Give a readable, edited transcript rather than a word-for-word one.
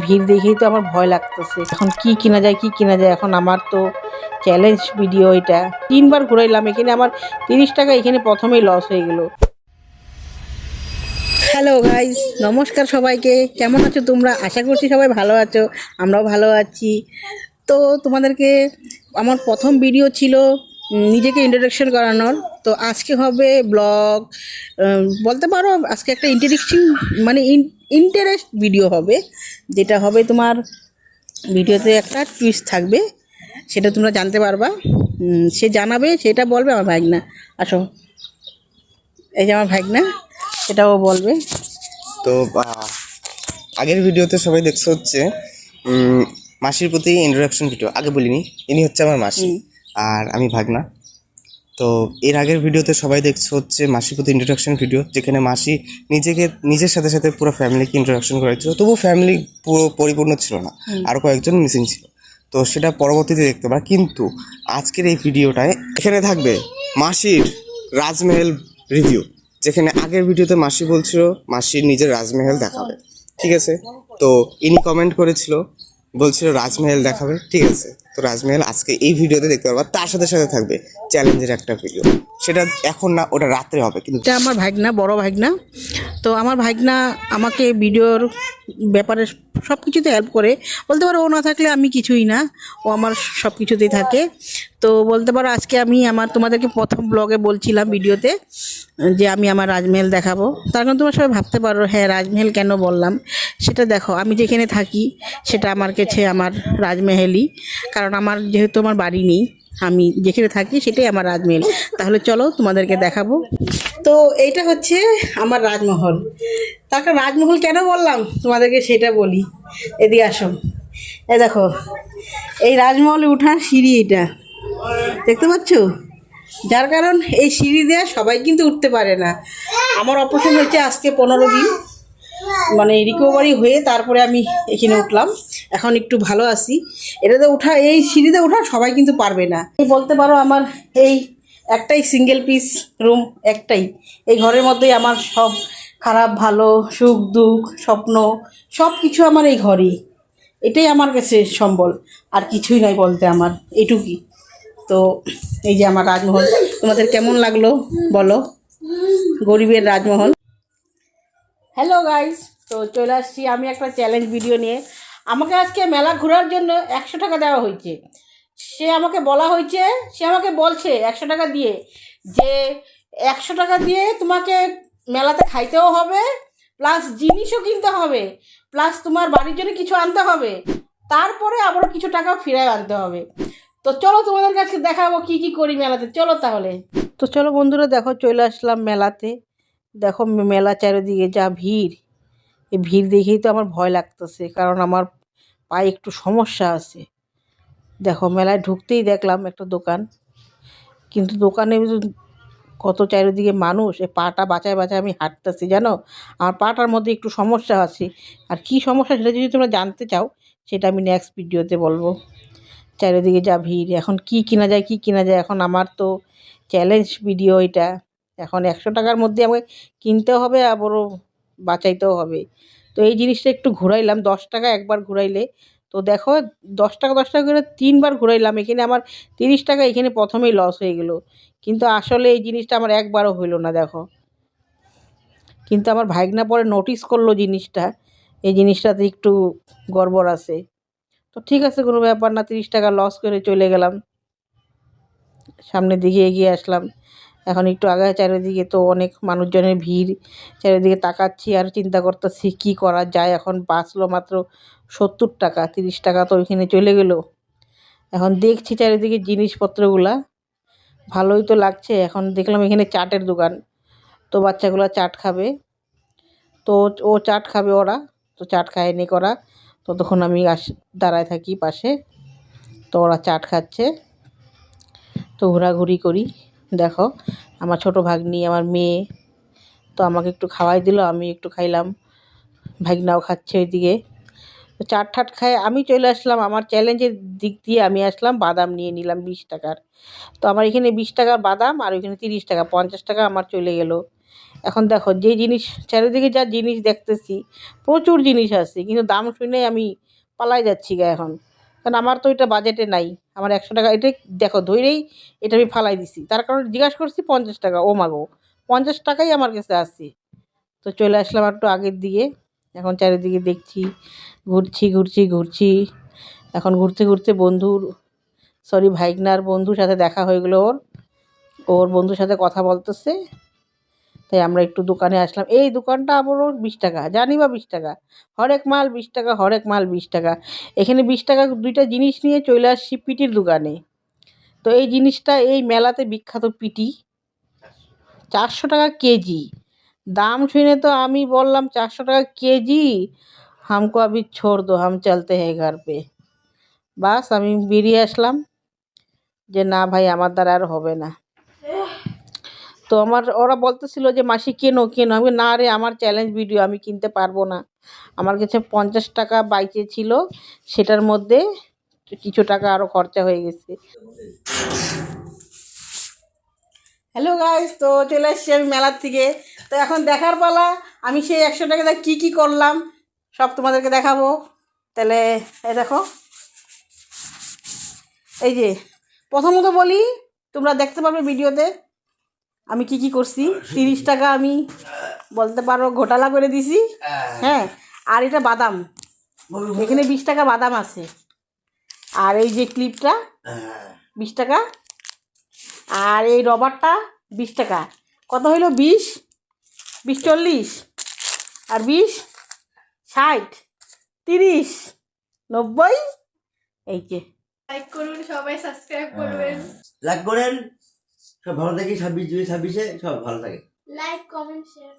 ভিড় দেখেই তো আমার ভয় লাগতেছে। এখন কি কিনা যায়, কি কিনা যায়। এখন আমার তো চ্যালেঞ্জ ভিডিও এটা। 3 বার ঘুরাইলাম, এখানে আমার 30 টাকা এখানে প্রথমেই লস হয়ে গেল। হ্যালো গাইস, নমস্কার সবাইকে। কেমন আছো তোমরা? আশা করছি সবাই ভালো আছো, আমরাও ভালো আছি। তো তোমাদেরকে আমার প্রথম ভিডিও ছিল নিজেকে ইন্ট্রোডাকশন করানোর। তো আজকে হবে ব্লগ, বলতে পারো আজকে একটা ইন্টারেস্টিং মানে ইন্টারেস্ট ভিডিও হবে, যেটা হবে তোমার ভিডিওতে একটা টুইস্ট থাকবে, সেটা তোমরা জানতে পারবা। সে জানাবে, সেটা বলবে আমার ভাগনা। আসো, এই যে আমার ভাগনা, সেটাও বলবে। তো আগের ভিডিওতে সবাই দেখছো হচ্ছে মাসির প্রতি ইন্ট্রোডাকশন ভিডিও। আগে বলিনি, ইনি হচ্ছে আমার মাসি আর আমি ভাগনা। তো এর আগের ভিডিওতে সবাই দেখছো হচ্ছে মাসির প্রতি ইন্ট্রোডাকশন ভিডিও, যেখানে মাসি নিজের সাথে সাথে পুরো ফ্যামিলিকে ইন্ট্রোডাকশন করেছিল। তবু ফ্যামিলি পুরো পরিপূর্ণ ছিল না, আরও কয়েকজন মিসিং ছিল। তো সেটা পরবর্তীতে দেখতে পারা। কিন্তু আজকের এই ভিডিওটায় এখানে থাকবে মাসির রাজমহল রিভিউ, যেখানে আগের ভিডিওতে মাসি বলছিল মাসির নিজের রাজমহল দেখাবে, ঠিক আছে। তো ইনি কমেন্ট করেছিল, বলছিল রাজমহল দেখাবে, ঠিক আছে। তো রাজমহল আজকে এই ভিডিওতে দেখতে পারবা। তার সাথে সাথে থাকবে চ্যালেঞ্জের একটা ভিডিও, সেটা এখন না, ওটা রাত্রে হবে। কিন্তু এটা আমার ভাগনা, বড় ভাগনা। তো আমার ভাগনা আমাকে ভিডিওর ব্যাপারে সব কিছুতে হেল্প করে। বলতে পারো ও না থাকলে আমি কিছুই না, ও আমার সব কিছুতেই থাকে। তো বলতে পারো আজকে আমি তোমাদেরকে প্রথম ব্লগে বলছিলাম ভিডিওতে যে আমি আমার রাজমহল দেখাবো। তার কারণ তোমরা সবাই ভাবতে পারো হ্যাঁ রাজমহল কেন বললাম। সেটা দেখো, আমি যেখানে থাকি সেটা আমার কাছে আমার রাজমহলই, কারণ আমার যেহেতু আমার বাড়ি নেই, আমি যেখানে থাকি সেটাই আমার রাজমহল। তাহলে চলো তোমাদেরকে দেখাবো। তো এইটা হচ্ছে আমার রাজমহল। তাকে রাজমহল কেন বললাম তোমাদেরকে সেটা বলি। এদিকে আসো, এ দেখো, এই রাজমহলে উঠার সিঁড়ি এটা দেখতে পাচ্ছ। যার কারণ এই সিঁড়ি দিয়ে সবাই কিন্তু উঠতে পারে না। আমার অপারেশন হয়েছে আজকে 15 দিন, মানে রিকভারি হয়ে তারপরে আমি এখানে উঠলাম। এখন একটু ভালো আছি। এটাতে ওঠা, এই সিঁড়িতে ওঠা সবাই কিন্তু পারবে না। বলতে পারো আমার এই একটাই সিঙ্গেল পিস রুম, একটাই। এই ঘরের মধ্যেই আমার সব খারাপ ভালো, সুখ দুঃখ স্বপ্ন সব কিছু আমার এই ঘরেই। এটাই আমার কাছে সম্বল, আর কিছুই নাই বলতে আমার এটুকুই। তো এই যে আমার রাজমহল, তোমাদের কেমন লাগলো বলো, গরিবের রাজমহল। হ্যালো গাইস, তো চলে আসছি আমি একটা চ্যালেঞ্জ ভিডিও নিয়ে। আমাকে আজকে মেলা ঘোরার জন্য 100 টাকা দেওয়া হয়েছে। সে আমাকে বলা হয়েছে, সে আমাকে বলছে 100 টাকা দিয়ে যে 100 টাকা দিয়ে তোমাকে মেলাতে খাইতেও হবে, প্লাস জিনিসও কিনতে হবে, প্লাস তোমার বাড়ির জন্য কিছু আনতে হবে, তারপরে আবারও কিছু টাকা ফিরায় আনতে হবে। তো চলো তোমাদের কাছে দেখাবো কি কি করি মেলাতে। চলো তাহলে। তো চলো বন্ধুরা, দেখো চলে আসলাম মেলাতে। দেখো মেলা চারিদিকে যা ভিড়, এই ভিড় দেখেই তো আমার ভয় লাগতেছে, কারণ আমার পায়ে একটু সমস্যা আছে। দেখো মেলায় ঢুকতেই দেখলাম একটা দোকান, কিন্তু দোকানে কত চারিদিকে মানুষ, এই পাটা বাঁচায় বাঁচায় আমি হাঁটতেছি জানো। আমার পাটার মধ্যে একটু সমস্যা আছে, আর কি সমস্যা সেটা যদি তোমরা জানতে চাও সেটা আমি নেক্সট ভিডিওতে বলবো। চারিদিকে যা ভিড়, এখন কি কিনা যায়, কি কিনা যায়। এখন আমার তো চ্যালেঞ্জ ভিডিও এটা। এখন 100 টাকার মধ্যে আমাকে কিনতেও হবে, আবারও বাঁচাইতেও হবে। তো এই জিনিসটা একটু ঘুরাইলাম, 10 টাকা একবার ঘুরাইলে। তো দেখো 10 টাকা 10 টাকা করে 3 বার ঘুরাইলাম, এখানে আমার 30 টাকা এখানে প্রথমেই লস হয়ে গেল। কিন্তু আসলে এই জিনিসটা আমার একবারও হইল না দেখো। কিন্তু আমার ভাইগনা পরে নোটিস করলো জিনিসটা, এই জিনিসটাতে একটু গড়বড় আছে। তো ঠিক আছে, কোনো ব্যাপার না, 30 টাকা লস করে চলে গেলাম, সামনের দিকে এগিয়ে আসলাম। এখন একটু আগায় চারিদিকে তো অনেক মানুষজনের ভিড়, চারিদিকে তাকাচ্ছি আর চিন্তা করতেছি কী করা যায়। এখন বাঁচলো মাত্র 70 টাকা, 30 টাকা তো ওইখানে চলে গেল। এখন দেখছি চারিদিকে জিনিসপত্রগুলা, ভালোই তো লাগছে। এখন দেখলাম এখানে চাটের দোকান, তো বাচ্চাগুলো চাট খাবে, তো ও চাট খাবে ওরা, তো চাট খায়নি করা। ততক্ষণ আমি দাঁড়ায় থাকি পাশে, তো ওরা চাট খাচ্ছে। তো ঘোরাঘুরি করি। দেখো আমার ছোটো ভাগ্নি, আমার মেয়ে, তো আমাকে একটু খাওয়াই দিল, আমি একটু খাইলাম, ভাগনাও খাচ্ছে ওইদিকে। তো চাট ঠাট খায় আমি চলে আসলাম আমার চ্যালেঞ্জের দিক দিয়ে। আমি আসলাম বাদাম নিয়ে নিলাম 20 টাকার। তো আমার এখানে 20 টাকার বাদাম, আর ওইখানে 30 টাকা, 50 টাকা আমার চলে গেল। এখন দেখো যে জিনিস চারিদিকে যা জিনিস দেখতেছি, প্রচুর জিনিস আছে, কিন্তু দাম শুনে আমি পালাই যাচ্ছি গা এখন। কারণ আমার তো এটা বাজেটে নাই। আমার 100 টাকা এটা দেখো ধরেই এটা আমি ফালাই দিছি, তার কারণ জিজ্ঞাসা করছি 50 টাকা, ও মাগো 50 টাকাই আমার কাছে আছে। তো চলে আসলাম একটু আগের দিকে। এখন চারিদিকে দেখছি, ঘুরছি। এখন ঘুরতে ঘুরতে ভাইগনার বন্ধুর সাথে দেখা হয়ে গেলো। ওর বন্ধুর সাথে কথা বলতেছে, তাই আমরা একটু দোকানে আসলাম। এই দোকানটা আবারও 20 টাকা, জানি বা 20 টাকা, হরেক মাল 20 টাকা, হরেক মাল 20 টাকা। এখানে 20 টাকা দুইটা জিনিস নিয়ে চলে আসছি পিটির দোকানে। তো এই জিনিসটা এই মেলাতে বিখ্যাত পিটি, 400 টাকা কেজি। দাম শুনে তো আমি বললাম 400 টাকা কেজি, হামকো আভি ছোড় দো, হাম চলতে হ্যাঁ ঘর পে। বাস আমি বেরিয়ে আসলাম যে না ভাই আমার দ্বারা আর হবে না। তো ওরা বলতেছিল যে মাসি কেনো কেনো, আমি না রে আমার চ্যালেঞ্জ ভিডিও, আমি কিনতে পারবো না। আমার কাছে 50 টাকা বাইচে ছিল, সেটার মধ্যে কিছু টাকা আরও খরচা হয়ে গেছে। হ্যালো গাইস, তো চলে এসছি আমি মেলার থেকে। তো এখন দেখার পালা, আমি সেই 100 টাকা দিয়ে কী করলাম সব তোমাদেরকে দেখাবো। তাহলে এই দেখো, এই যে প্রথমত বলি, তোমরা দেখতে পাবে ভিডিওতে আমি কি করছি। 30 টাকা আমি বলতে পারো ঘোটালা করে দিছি। হ্যাঁ, আর এটা বাদাম, এখানে 20 টাকা বাদাম আছে। আর এই যে ক্লিপটা 20 টাকা, আর এই রবারটা 20 টাকা। কত হইল? 20, 20, 40, আর 20, 60, 30, 90। এই যে লাইক করুন, সবাই সাবস্ক্রাইব করবেন। লাইক করেন, সব ভালো থাকি। 26 সব ভালো থাকে। Like, comment, share.